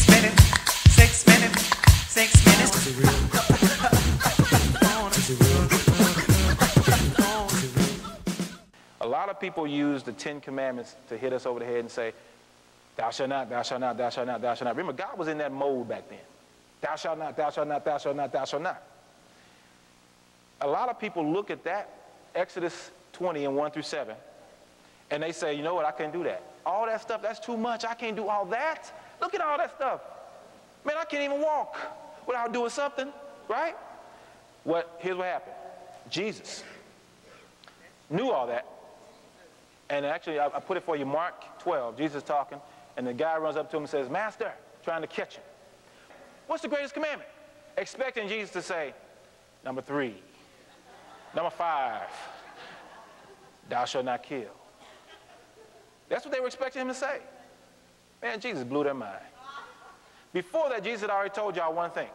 minutes, 6 minutes, 6 minutes. A lot of people use the 10 Commandments to hit us over the head and say, thou shalt not, thou shalt not, thou shalt not, thou shalt not. Remember, God was in that mode back then. Thou shalt not, thou shalt not, thou shalt not, thou shalt not. A lot of people look at that, Exodus 20 and 1 through 7, and they say, you know what, I can't do that. All that stuff, that's too much. I can't do all that. Look at all that stuff. Man, I can't even walk without doing something, right? Here's what happened. Jesus knew all that. And actually, I put it for you, Mark 12, Jesus talking, and the guy runs up to him and says, Master, trying to catch him. What's the greatest commandment? Expecting Jesus to say, number 3, number 5, thou shalt not kill. That's what they were expecting him to say. Man, Jesus blew their mind. Before that, Jesus had already told y'all one thing.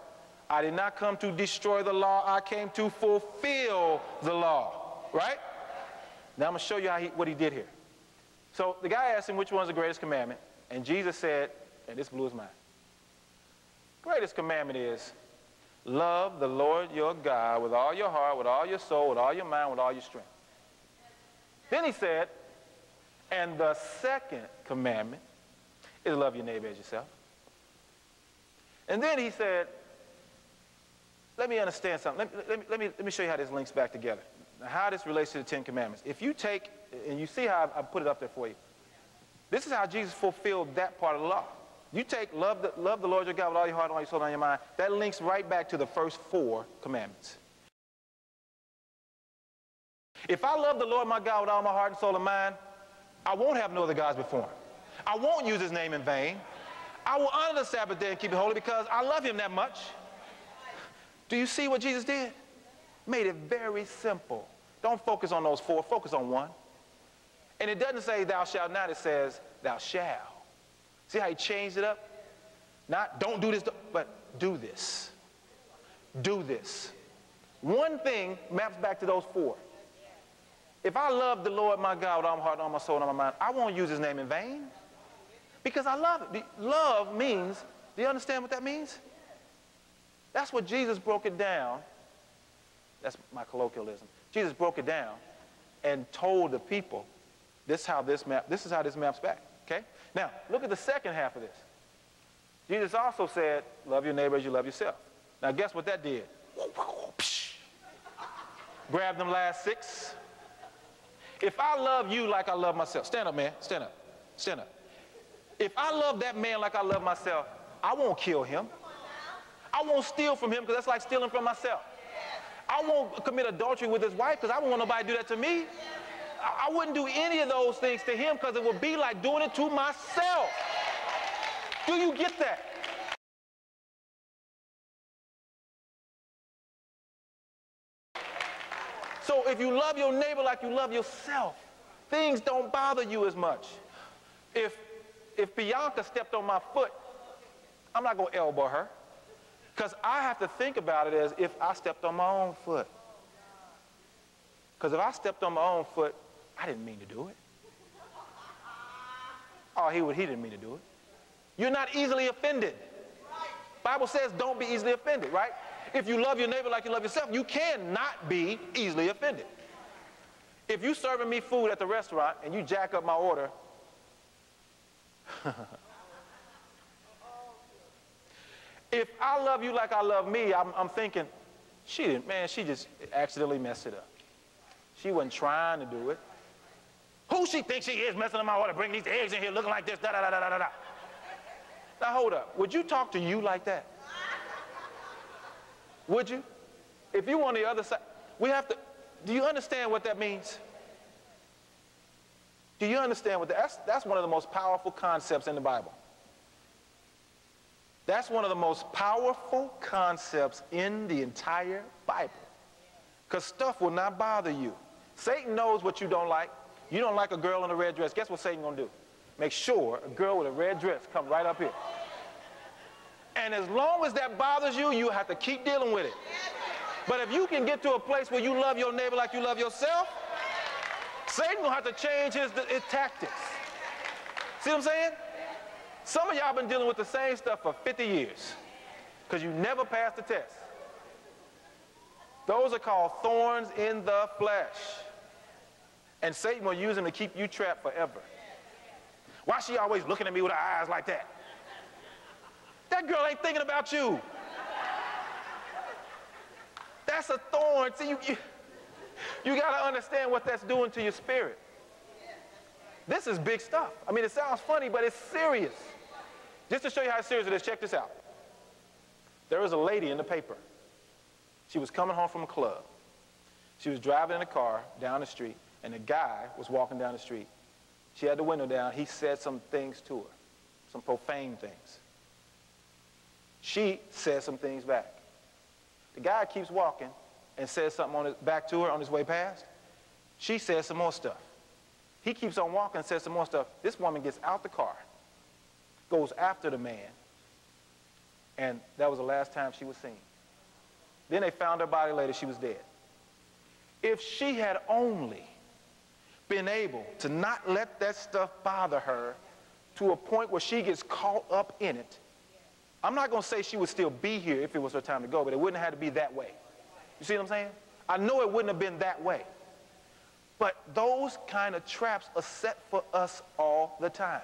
I did not come to destroy the law. I came to fulfill the law, right? Now I'm going to show you what he did here. So the guy asked him which one's the greatest commandment, and Jesus said, and this blew his mind, greatest commandment is love the Lord your God with all your heart, with all your soul, with all your mind, with all your strength. Then he said, and the second commandment is love your neighbor as yourself. And then he said, let me understand something. Let me show you how this links back together. Now, how this relates to the 10 Commandments. If you take, and you see how I put it up there for you. This is how Jesus fulfilled that part of the law. You take love the Lord your God with all your heart, all your soul, and all your mind. That links right back to the first 4 commandments. If I love the Lord my God with all my heart and soul and mind, I won't have no other gods before him. I won't use his name in vain. I will honor the Sabbath day and keep it holy because I love him that much. Do you see what Jesus did? Made it very simple. Don't focus on those 4. Focus on 1. And it doesn't say thou shalt not. It says thou shalt. See how he changed it up? Not don't do this, but do this. Do this. One thing maps back to those 4. If I love the Lord my God with all my heart, all my soul, and all my mind, I won't use his name in vain because I love it. Love means, do you understand what that means? That's what Jesus broke it down. That's my colloquialism. Jesus broke it down and told the people, this is how this maps back. Okay? Now, look at the second half of this. Jesus also said, love your neighbor as you love yourself. Now, guess what that did? Grab them last 6. If I love you like I love myself, stand up, man, stand up, stand up. If I love that man like I love myself, I won't kill him. I won't steal from him because that's like stealing from myself. I won't commit adultery with his wife because I don't want nobody to do that to me. I wouldn't do any of those things to him because it would be like doing it to myself. Do you get that? So if you love your neighbor like you love yourself, things don't bother you as much. If Bianca stepped on my foot, I'm not going to elbow her because I have to think about it as if I stepped on my own foot. Because if I stepped on my own foot, I didn't mean to do it. Oh, he didn't mean to do it. You're not easily offended. Bible says don't be easily offended, right? If you love your neighbor like you love yourself, you cannot be easily offended. If you're serving me food at the restaurant and you jack up my order, if I love you like I love me, I'm thinking, she just accidentally messed it up. She wasn't trying to do it. Who she thinks she is messing up my order, bringing these eggs in here looking like this, da da da da da da. Now hold up, would you talk to you like that? Would you? If you on the other side, do you understand what that means? Do you understand what that's one of the most powerful concepts in the Bible. That's one of the most powerful concepts in the entire Bible. Because stuff will not bother you. Satan knows what you don't like. You don't like a girl in a red dress. Guess what Satan gonna do? Make sure a girl with a red dress come right up here. And as long as that bothers you, you have to keep dealing with it. But if you can get to a place where you love your neighbor like you love yourself, Satan gonna have to change his tactics. See what I'm saying? Some of y'all been dealing with the same stuff for 50 years because you never passed the test. Those are called thorns in the flesh. And Satan will use them to keep you trapped forever. Why is she always looking at me with her eyes like that? That girl ain't thinking about you. That's a thorn. See, you got to understand what that's doing to your spirit. This is big stuff. I mean, it sounds funny, but it's serious. Just to show you how serious it is, check this out. There was a lady in the paper. She was coming home from a club. She was driving in a car down the street, and a guy was walking down the street. She had the window down. He said some things to her, some profane things. She said some things back. The guy keeps walking and says something back to her on his way past. She says some more stuff. He keeps on walking and says some more stuff. This woman gets out the car, goes after the man, and that was the last time she was seen. Then they found her body later. She was dead. If she had only been able to not let that stuff bother her to a point where she gets caught up in it, I'm not going to say she would still be here if it was her time to go, but it wouldn't have had to be that way. You see what I'm saying? I know it wouldn't have been that way. But those kind of traps are set for us all the time.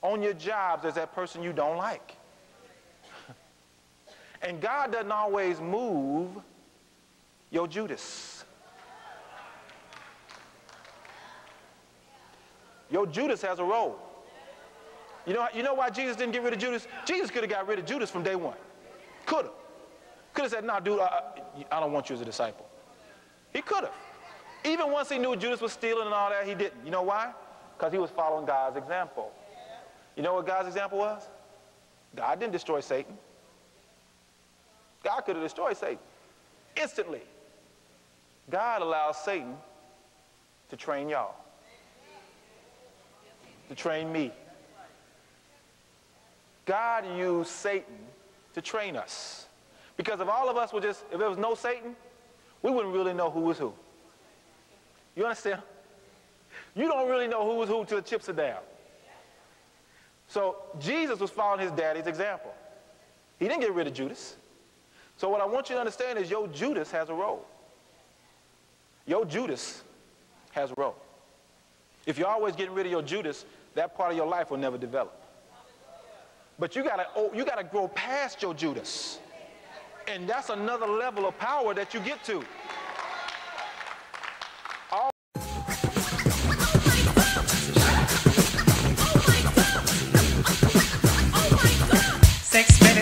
On your jobs, there's that person you don't like. And God doesn't always move your Judas. Your Judas has a role. You know why Jesus didn't get rid of Judas? Jesus could have got rid of Judas from day one. Could have. Could have said, no, dude, I don't want you as a disciple. He could have. Even once he knew Judas was stealing and all that, he didn't. You know why? Because he was following God's example. You know what God's example was? God didn't destroy Satan. God could have destroyed Satan instantly. God allows Satan to train y'all, to train me. God used Satan to train us. Because if all of us were if there was no Satan, we wouldn't really know who was who. You understand? You don't really know who was who till the chips are down. So Jesus was following his daddy's example. He didn't get rid of Judas. So what I want you to understand is your Judas has a role. Your Judas has a role. If you're always getting rid of your Judas, that part of your life will never develop. But you gotta grow past your Judas. And that's another level of power that you get to. Sex minutes.